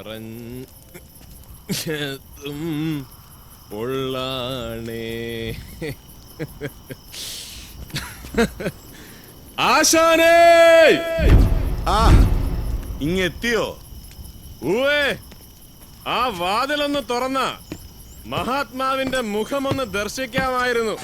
പറഞ്ഞതും പൊള്ളാണേ. ആശാനേ! ആ ഇങ്ങെത്തിയോ? ഊവേ, ആ വാതിലൊന്ന് തുറന്ന മഹാത്മാവിന്റെ മുഖമൊന്ന് ദർശിക്കാമായിരുന്നു.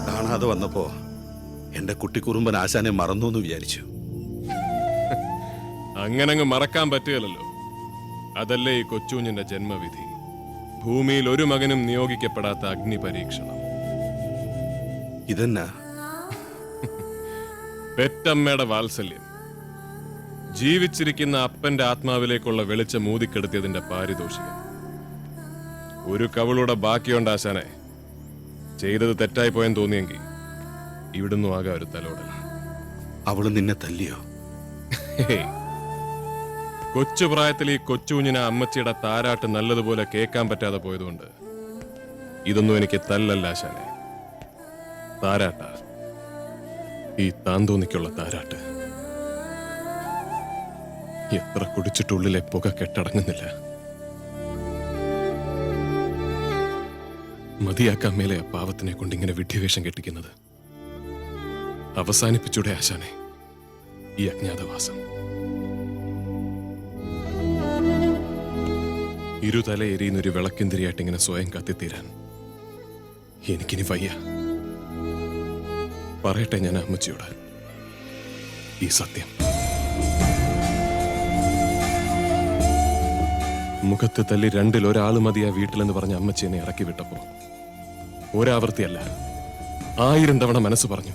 കാണാതെ വന്നപ്പോ എന്റെ കുട്ടിക്കുറുമ്പൻ ആശാനെ മറന്നു എന്ന് വിചാരിച്ചു. അങ്ങനങ്ങ് മറക്കാൻ പറ്റുകയല്ലോ. അതല്ലേ ഈ കൊച്ചുകുഞ്ഞിന്റെ ജന്മവിധി. ഭൂമിയിൽ ഒരു മകനും നിയോഗിക്കപ്പെടാത്ത അഗ്നി പരീക്ഷണം. ഇതെന്നാ? പെറ്റമ്മയുടെ വാത്സല്യം, ജീവിച്ചിരിക്കുന്ന അപ്പന്റെ ആത്മാവിലേക്കുള്ള വെളിച്ചം മൂതിക്കെടുത്തിയതിന്റെ പാരിതോഷികം. ഒരു കവളുടെ ബാക്കിയുണ്ട് ആശാനെ. ചെയ്തത് തെറ്റായി പോയെന്ന് തോന്നിയെങ്കിൽ ഇവിടുന്ന് ആകാം ഒരു തലോടൽ. അവള് നിന്നെ തല്ലിയോ? കൊച്ചുപ്രായത്തിൽ ഈ കൊച്ചുകുഞ്ഞിനെ അമ്മച്ചിയുടെ താരാട്ട് നല്ലതുപോലെ കേൾക്കാൻ പറ്റാതെ പോയതുകൊണ്ട് ഇതൊന്നും എനിക്ക് തല്ലല്ല ആശാനെ. താരാട്ട, ഈ താന്തോന്നിക്കുള്ള താരാട്ട്. എത്ര കുടിച്ചിട്ടുള്ളിലെ പുക കെട്ടടങ്ങുന്നില്ല. മതിയാക്കാൻ മേലെ ആ പാവത്തിനെ കൊണ്ട് ഇങ്ങനെ വിഡ്ഢിവേഷം കെട്ടിക്കുന്നത്. അവസാനിപ്പിച്ചൂടെ ആശാനെ ഈ അജ്ഞാതവാസം? ഇരുതല എരിയുന്നൊരു വിളക്കിന്തിരിയായിട്ട് ഇങ്ങനെ സ്വയം കത്തിത്തീരാൻ എനിക്കിനി വയ്യ. പറയട്ടെ ഞാൻ അമ്മച്ചിയോട് ഈ സത്യം. മുഖത്ത് തല്ലി രണ്ടിൽ ഒരാൾ മതിയാ വീട്ടിലെന്ന് പറഞ്ഞ അമ്മച്ചി എന്നെ ഇറക്കി വിട്ടപ്പോ ഒരാവർത്തിയല്ല 1000 തവണ മനസ്സ് പറഞ്ഞു.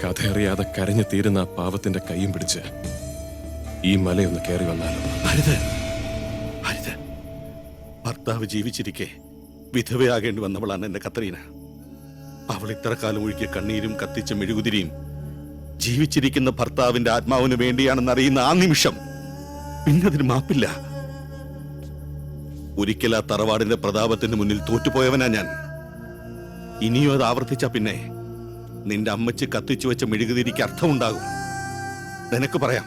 കഥ അറിയാതെ കരഞ്ഞു തീരുന്ന ആ പാവത്തിന്റെ കൈയും പിടിച്ച് ഈ മലയൊന്ന് കയറി വന്നാലോ? അരുത്, അരുത്. ഭർത്താവ് ജീവിച്ചിരിക്കെ വിധവയാകേണ്ടി വന്നവളാണ് എന്റെ കത്രീന. അവൾ ഇത്ര കാലം ഒഴുകിയ കണ്ണീരും കത്തിച്ച മെഴുകുതിരിയും ജീവിച്ചിരിക്കുന്ന ഭർത്താവിന്റെ ആത്മാവിന് വേണ്ടിയാണെന്ന് അറിയുന്ന ആ നിമിഷം പിന്നതിന് മാപ്പില്ല. ഒരിക്കൽ ആ തറവാടിന്റെ പ്രതാപത്തിന് മുന്നിൽ തോറ്റുപോയവനാ ഞാൻ. ഇനിയും അത് ആവർത്തിച്ച പിന്നെ നിന്റെ അമ്മച്ച് കത്തിച്ചു വെച്ച മെഴുകുതിരിക്ക് അർത്ഥമുണ്ടാകും. നിനക്ക് പറയാം,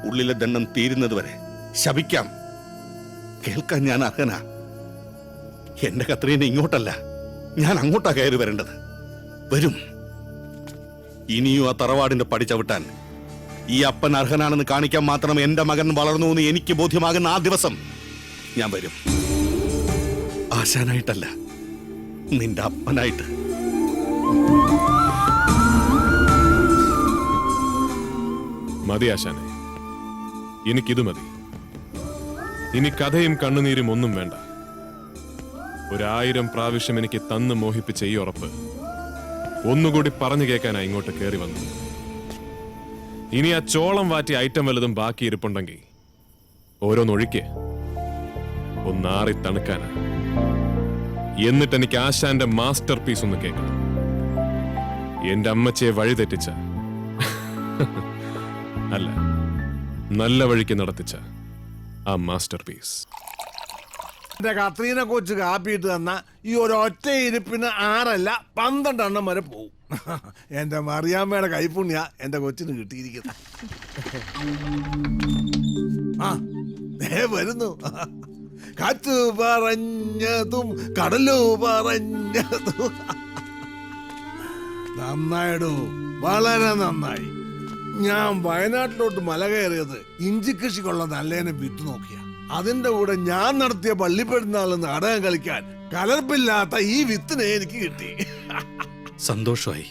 ഉള്ളിലെ ദണ്ണം തീരുന്നത് വരെ ശപിക്കാം. കേൾക്കാൻ ഞാൻ അർഹനാ. എന്റെ കത്രീനെ ഇങ്ങോട്ടല്ല, ഞാൻ അങ്ങോട്ടാ കയറി വരേണ്ടത്. വരും. ഇനിയും ആ തറവാടിന്റെ പടി ചവിട്ടാൻ ഈ അപ്പൻ അർഹനാണെന്ന് കാണിക്കാൻ മാത്രം എന്റെ മകൻ വളർന്നു എന്ന് എനിക്ക് ബോധ്യമാകുന്ന ആ ദിവസം ഞാൻ വരും. ആശാനായിട്ടല്ല, നിന്റെ അപ്പനായിട്ട്. മതി ആശാനെ, എനിക്കിത് മതി. ഇനി കഥയും കണ്ണുനീരും ഒന്നും വേണ്ട. 1000 പ്രാവശ്യം എനിക്ക് തന്ന് മോഹിപ്പിച്ച ഈ ഉറപ്പ് ഒന്നുകൂടി പറഞ്ഞു കേൾക്കാനാ ഇങ്ങോട്ട് കയറി വന്നത്. ഇനി ആ ചോളം വാറ്റി ഐറ്റം വല്ലതും ബാക്കി ഇരിപ്പുണ്ടെങ്കിൽ ഓരോന്നൊഴിക്ക്, ഒന്നാറി തണുക്കാനാ. എന്നിട്ട് എനിക്ക് ആശാന്റെ മാസ്റ്റർ പീസ് ഒന്ന് കേൾക്കണം. എന്റെ അമ്മച്ചയെ വഴിതെറ്റിച്ച അല്ല, നല്ല വഴിക്ക് നടത്തിച്ച ആ മാസ്റ്റർ പീസ്. എന്റെ കത്രീനെ കൊച്ച് കാപ്പിയിട്ട് തന്ന ഈ ഒരൊറ്റ ഇരിപ്പിന് 6 അല്ല 12 എണ്ണം വരെ പോവും. എന്റെ മറിയാമ്മയുടെ കൈപ്പുണ്യ എന്റെ കൊച്ചിന് കിട്ടിയിരിക്കുന്നത്. ആ വരുന്നു. കാറ്റു പറഞ്ഞതും കടലു പറഞ്ഞതും നന്നായിടൂ, വളരെ നന്നായി. ഞാൻ വയനാട്ടിലോട്ട് മല കയറിയത് ഇഞ്ചി കൃഷിക്കുള്ള നല്ലേനെ വിറ്റു നോക്കിയ. അതിന്റെ കൂടെ ഞാൻ നടത്തിയ പള്ളിപ്പെരുന്നാൾ നാടകം കളിക്കാൻ കലർപ്പില്ലാത്ത ഈ വിത്തിനെ എനിക്ക് കിട്ടി. സന്തോഷമായി.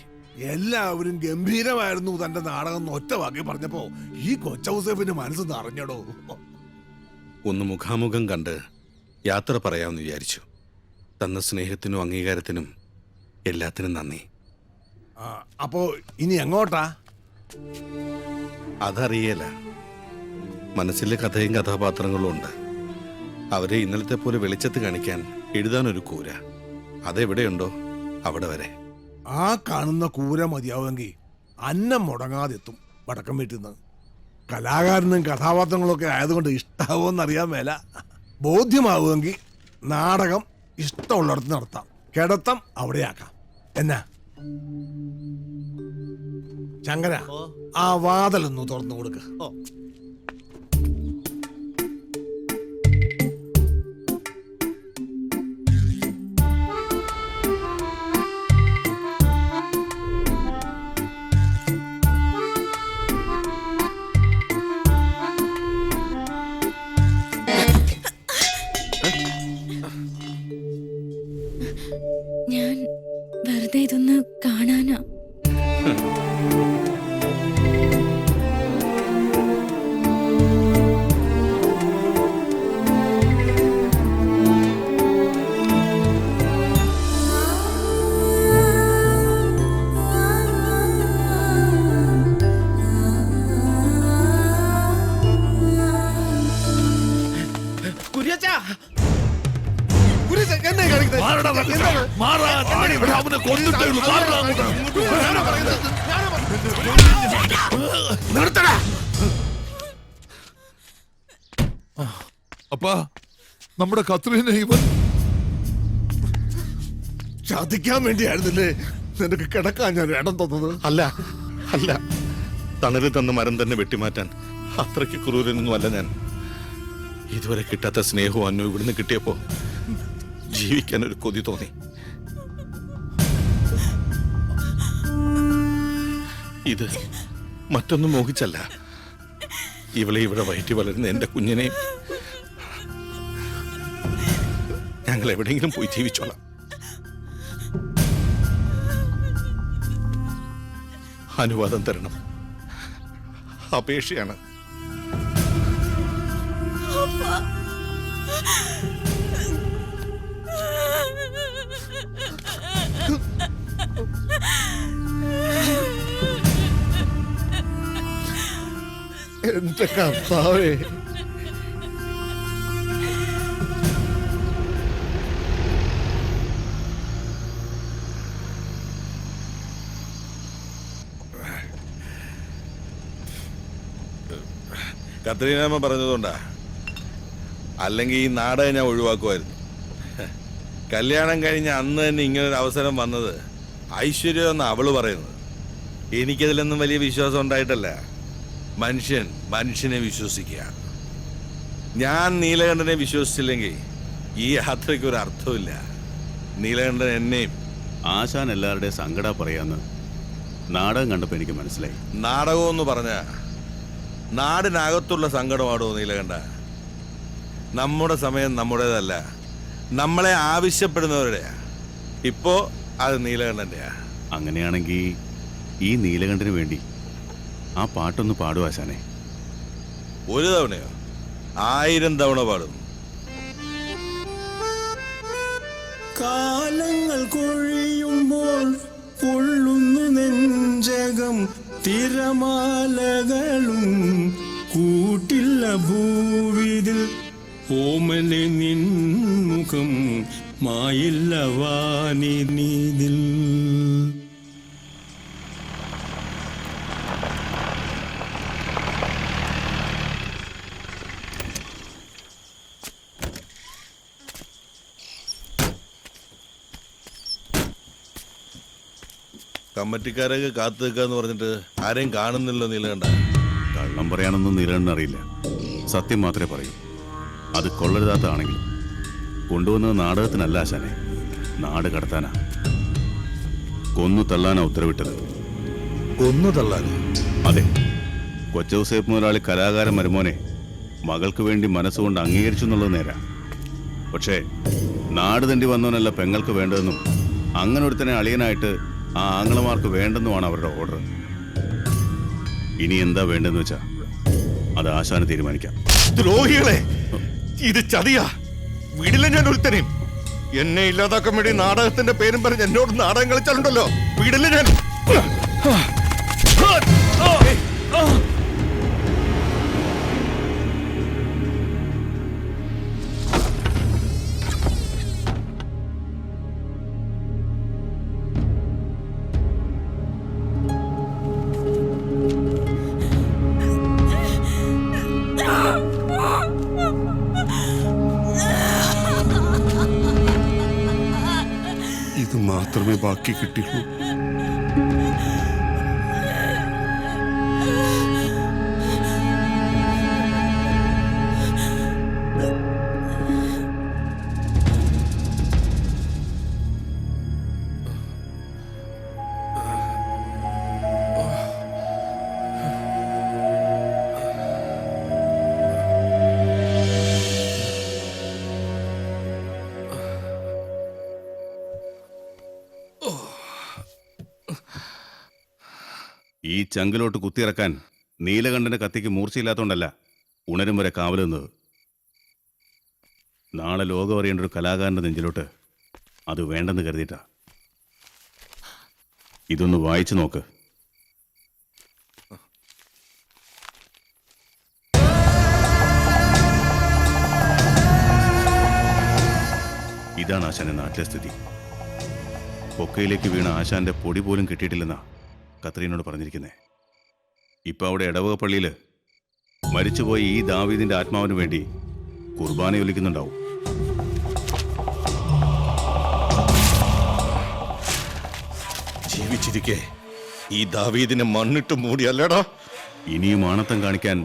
എല്ലാവരും ഗംഭീരമായിരുന്നു തന്റെ നാടകം ഒറ്റ വാക്കി പറഞ്ഞപ്പോ ഈ കൊച്ചൗസേഫിന്റെ മനസ്സ് നിറഞ്ഞടോ. ഒന്ന് മുഖാമുഖം കണ്ട് യാത്ര പറയാമെന്ന് വിചാരിച്ചു. തന്ന സ്നേഹത്തിനും അംഗീകാരത്തിനും എല്ലാത്തിനും നന്ദി. അപ്പോ ഇനി എങ്ങോട്ടാ? അതറിയല. മനസ്സിലെ കഥയും കഥാപാത്രങ്ങളും ഉണ്ട്. അവരെ ഇന്നലത്തെ പോലെ വെളിച്ചത്ത് കാണിക്കാൻ എഴുതാനൊരു കൂര. അതെവിടെയുണ്ടോ അവിടെ വരെ. ആ കാണുന്ന കൂര മതിയാവുമെങ്കിൽ അന്നം മുടങ്ങാതെത്തും വടക്കം വീട്ടിന്ന്. കലാകാരനും കഥാപാത്രങ്ങളൊക്കെ ആയതുകൊണ്ട് ഇഷ്ടാവോന്നറിയാൻ മേല. ബോധ്യമാവുമെങ്കിൽ നാടകം ഇഷ്ടമുള്ളിടത്ത് നടത്താം, കിടത്തം അവിടെയാക്കാം. എന്നാ ശങ്കര, ആ വാതിലൊന്ന് തുറന്നു കൊടുക്ക. ഞാൻ വെറുതെ ഇതൊന്ന് കാണാനാ. അപ്പാ, നമ്മുടെ കത്രീനെ ഇവൻ ചതിക്കാൻ വേണ്ടിയായിരുന്നില്ലേ നിനക്ക് കിടക്കാൻ ഞാൻ ഇടം തന്നത്? അല്ല അല്ല, തണല് തന്ന മരം തന്നെ വെട്ടിമാറ്റാൻ അത്രയ്ക്ക് ക്രൂരനൊന്നും അല്ല ഞാൻ. ഇതുവരെ കിട്ടാത്ത സ്നേഹവും അന്നു ഇവിടുന്ന് കിട്ടിയപ്പോ ജീവിക്കാൻ ഒരു കൊതി തോന്നി. ഇത് മറ്റൊന്നും മോഹിച്ചല്ല. ഇവളെ ഇവിടെ വയറ്റി വളരുന്ന എന്റെ കുഞ്ഞിനെയും ഞങ്ങൾ എവിടെയെങ്കിലും പോയി ജീവിച്ചോളാം. അനുവാദം തരണം, അപേക്ഷയാണ്. എന്റെ കർത്താവേ, കത്രീനാമ്മ പറഞ്ഞതുകൊണ്ടാ, അല്ലെങ്കിൽ ഈ നാടകം ഞാൻ ഒഴിവാക്കുമായിരുന്നു. കല്യാണം കഴിഞ്ഞ അന്ന് തന്നെ ഇങ്ങനൊരു അവസരം വന്നത് ഐശ്വര്യം എന്ന് അവള് പറയുന്നത്. എനിക്കതിലൊന്നും വലിയ വിശ്വാസം ഉണ്ടായിട്ടല്ല. മനുഷ്യനെ വിശ്വസിക്കുക. ഞാൻ നീലകണ്ഠനെ വിശ്വസിച്ചില്ലെങ്കിൽ ഈ യാത്രയ്ക്ക് ഒരു അർത്ഥമില്ല. നീലകണ്ഠൻ എന്നെയും. ആശാൻ എല്ലാവരുടെയും സങ്കടം പറയാന്ന് നാടകം കണ്ടപ്പോൾ എനിക്ക് മനസ്സിലായി. നാടകം എന്ന് പറഞ്ഞ നാടിനകത്തുള്ള സങ്കടമാണോ നീലകണ്ഠ? നമ്മുടെ സമയം നമ്മുടേതല്ല, നമ്മളെ ആവശ്യപ്പെടുന്നവരുടെയാ. ഇപ്പോ അത് നീലകണ്ഠന്റെയാ. അങ്ങനെയാണെങ്കിൽ ഈ നീലകണ്ഠന് വേണ്ടി ആ പാട്ടൊന്ന് പാടും ആശാനെ. ഒരു തവണയോ 1000 തവണ പാടും. കാലങ്ങൾ കൊഴിയുമ്പോൾ പൊള്ളുന്നു നെഞ്ചകം, തിരമാലകളും കൂട്ടില്ല ഭൂവിതിൽ, ഓമനെ നിൻമുഖം മായില്ല വാനിതിൽ. കമ്മറ്റിക്കാരൊക്കെ കാത്തു നിൽക്കാന്ന് പറഞ്ഞിട്ട് ആരെയും കാണുന്നില്ല നീലകണ്ഠ. കള്ളം പറയാനൊന്നും നീലകണ്ഠൻ അറിയില്ല, സത്യം മാത്രമേ പറയൂ. അത് കൊള്ളരുതാത്തതാണെങ്കിൽ കൊണ്ടുവന്നത് നാടകത്തിനല്ല ആശാനെ, നാട് കടത്താനാ. കൊന്നു തള്ളാനാ ഉത്തരവിട്ടത്. കൊന്നു തള്ളാൻ? അതെ, കൊച്ചൗസേപ്പ് മുതലാളി കലാകാരൻ മരുമോനെ മകൾക്ക് വേണ്ടി മനസ്സുകൊണ്ട് അംഗീകരിച്ചു എന്നുള്ളത് നേരാ. പക്ഷേ നാട് തണ്ടി വന്നവനല്ല പെങ്ങൾക്ക് വേണ്ടതെന്നും അങ്ങനെ ഒരുത്തനെ അളിയനായിട്ട് ആ ആങ്ങളമാർക്ക് വേണ്ടെന്നുമാണ് അവരുടെ ഓർഡർ. ഇനി എന്താ വേണ്ടെന്ന് വെച്ചാ അത് ആശാന് തീരുമാനിക്കാം. ദ്രോഹികളെ, ഇത് ചതിയാ. വീടില്ല ഞാൻ ഒരുത്തനെയും. എന്നെ ഇല്ലാതാക്കാൻ വേണ്ടി നാടകത്തിന്റെ പേരും പറഞ്ഞ് എന്നോട് നാടകം കളിച്ചാലുണ്ടല്ലോ, വീടില്ല ഞാൻ. മാത്രമേ ബാക്കി കിട്ടിയുള്ളൂ. ഈ ചങ്കിലോട്ട് കുത്തിയിറക്കാൻ നീലകണ്ഠന്റെ കത്തിക്ക് മൂർച്ചയില്ലാത്തോണ്ടല്ല ഉണരും വരെ കാവൽ നിന്നത്. നാളെ ലോകം അറിയേണ്ട ഒരു കലാകാരന്റെ നെഞ്ചിലോട്ട് അത് വേണ്ടെന്ന് കരുതിയിട്ടാ. ഇതൊന്ന് വായിച്ചു നോക്ക്. ഇതാണ് ആശാന്റെ നാട്ടിലെ സ്ഥിതി. പൊക്കയിലേക്ക് വീണ ആശാന്റെ പൊടി പോലും കിട്ടിയിട്ടില്ലെന്നാ കത്രീനോട് പറഞ്ഞിരിക്കുന്നേ. ഇപ്പൊ അവിടെ ഇടവക പള്ളിയില് മരിച്ചുപോയി ഈ ദാവീദിന്റെ ആത്മാവിന് വേണ്ടി കുർബാന ഒലിക്കുന്നുണ്ടാവും. ജീവിച്ചിരിക്കെ ഈ ദാവീദിനെ മണ്ണിട്ട് മൂടിയല്ലടാ. ഇനിയും ആണത്തം കാണിക്കാൻ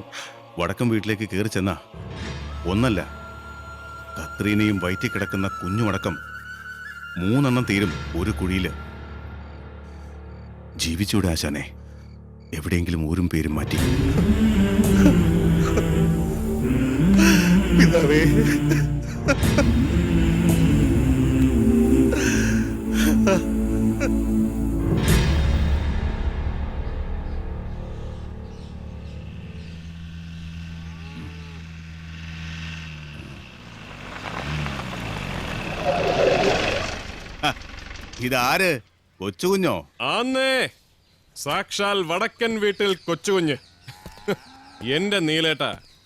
വടക്കം വീട്ടിലേക്ക് കയറി ചെന്ന ഒന്നല്ല, കത്രീനയും വയറ്റി കിടക്കുന്ന കുഞ്ഞുമടക്കം 3 എണ്ണം തീരും ഒരു കുഴിയില്. ജീവിച്ചൂടെ ആശാനെ? എവിടെയെങ്കിലും ഊരും പേരും മാറ്റി. പിതാവേ, ഇതാര്? കൊച്ചുകുഞ്ഞോ? ആന്നേ, സാക്ഷാൽ വടക്കൻ വീട്ടിൽ കൊച്ചുകുഞ്ഞ്. എന്റെ നീലേട്ട,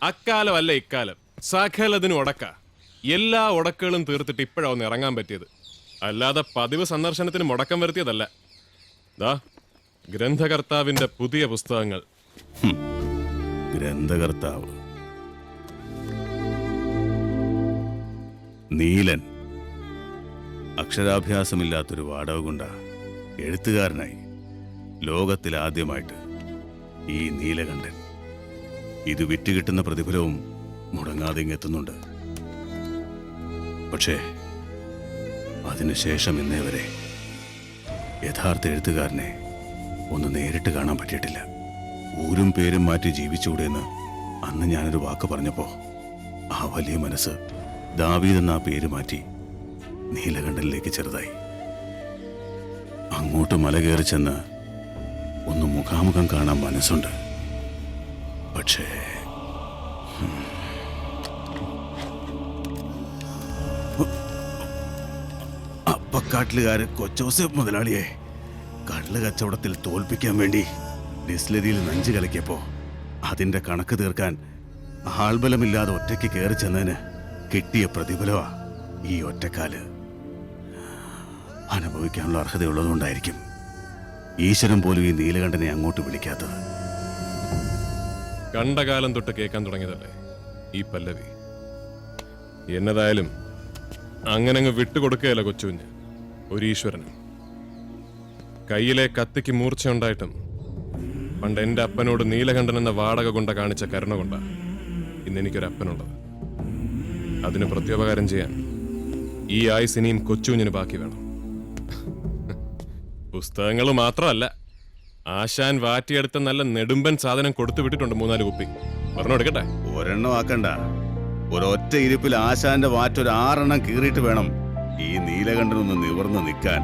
അക്കാലം അല്ല ഇക്കാലം, സകലതിനും ഉടക്ക. എല്ലാ ഉടക്കുകളും തീർത്തിട്ട് ഇപ്പോഴാ ഒന്ന് ഇറങ്ങാൻ പറ്റിയത്. അല്ലാതെ പതിവ് സന്ദർശനത്തിന് മുടക്കം വരുത്തിയതല്ല. ദാ ഗ്രന്ഥകർത്താവിന്റെ പുതിയ പുസ്തകങ്ങൾ. ഗ്രന്ഥകർത്താവ് നീലൻ. അക്ഷരാഭ്യാസമില്ലാത്തൊരു വാടക കൊണ്ട എഴുത്തുകാരനായി ലോകത്തിൽ ആദ്യമായിട്ട് ഈ നീലകണ്ഠൻ. ഇത് വിറ്റുകിട്ടുന്ന പ്രതിഫലവും മുടങ്ങാതെ ഇങ്ങെത്തുന്നുണ്ട്. പക്ഷേ അതിനുശേഷം ഇന്നേ വരെ യഥാർത്ഥ എഴുത്തുകാരനെ ഒന്ന് നേരിട്ട് കാണാൻ പറ്റിയിട്ടില്ല. ഊരും പേരും മാറ്റി ജീവിച്ചൂടെന്ന് അന്ന് ഞാനൊരു വാക്ക് പറഞ്ഞപ്പോ ആ വലിയ മനസ്സ് ദാവീദ് എന്ന ആ പേര് മാറ്റി നീലകണ്ഠനിലേക്ക് ചെറുതായി. അങ്ങോട്ട് മല കയറി ചെന്ന് ഒന്ന് മുഖാമുഖം കാണാൻ മനസ്സുണ്ട്. പക്ഷേ അപ്പക്കാട്ടിലുകാര് കൊച്ചോസേപ്പ് മുതലാളിയെ കള്ള് കച്ചവടത്തിൽ തോൽപ്പിക്കാൻ വേണ്ടി ഡിസ്ലരിയിൽ നഞ്ച് കലക്കിയപ്പോ അതിന്റെ കണക്ക് തീർക്കാൻ ആൾബലമില്ലാതെ ഒറ്റയ്ക്ക് കയറി ചെന്നതിന് കിട്ടിയ പ്രതിഫലമാ ഈ ഒറ്റക്കാല്. അനുഭവിക്കാനുള്ള അർഹതയുള്ളതുകൊണ്ടായിരിക്കും ഈശ്വരൻ പോലും ഈ നീലകണ്ഠനെ അങ്ങോട്ട് വിളിക്കാത്തത്. കണ്ട കാലം തൊട്ട് കേൾക്കാൻ തുടങ്ങിയതല്ലേ ഈ പല്ലവി. എന്നതായാലും അങ്ങനങ്ങ് വിട്ടുകൊടുക്കുകയല്ല കൊച്ചുകുഞ്ഞ് ഒരു ഈശ്വരനും. കയ്യിലെ കത്തിക്ക് മൂർച്ചയുണ്ടായിട്ടും പണ്ട് എൻ്റെ അപ്പനോട് നീലകണ്ഠൻ എന്ന വാടക കൊണ്ട കാണിച്ച കരുണ കൊണ്ട ഇന്നെനിക്കൊരപ്പനുള്ളത്. അതിന് പ്രത്യുപകാരം ചെയ്യാൻ ഈ ആയുസിനെയും കൊച്ചുകുഞ്ഞിന് ബാക്കി വേണം. പുസ്തകങ്ങൾ മാത്രമല്ല, ആശാൻ വാറ്റിയെടുത്ത നല്ല നെടുമ്പൻ സാധനം കൊടുത്തു വിട്ടിട്ടുണ്ട് 3-4 കുപ്പി. പറഞ്ഞു എടുക്കട്ടെ? ഒരെണ്ണം ആക്കണ്ട, ഒരൊറ്റ ഇരിപ്പിൽ ആശാന്റെ വാറ്റൊരു 6 എണ്ണം കീറിയിട്ട് വേണം ഈ നീലകണ്ഠനൊന്ന് നിവർന്ന് നിൽക്കാൻ.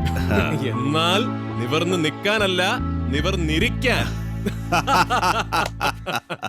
എന്നാൽ നിവർന്ന് നിൽക്കാനല്ല, നിവർന്നിരിക്കാൻ.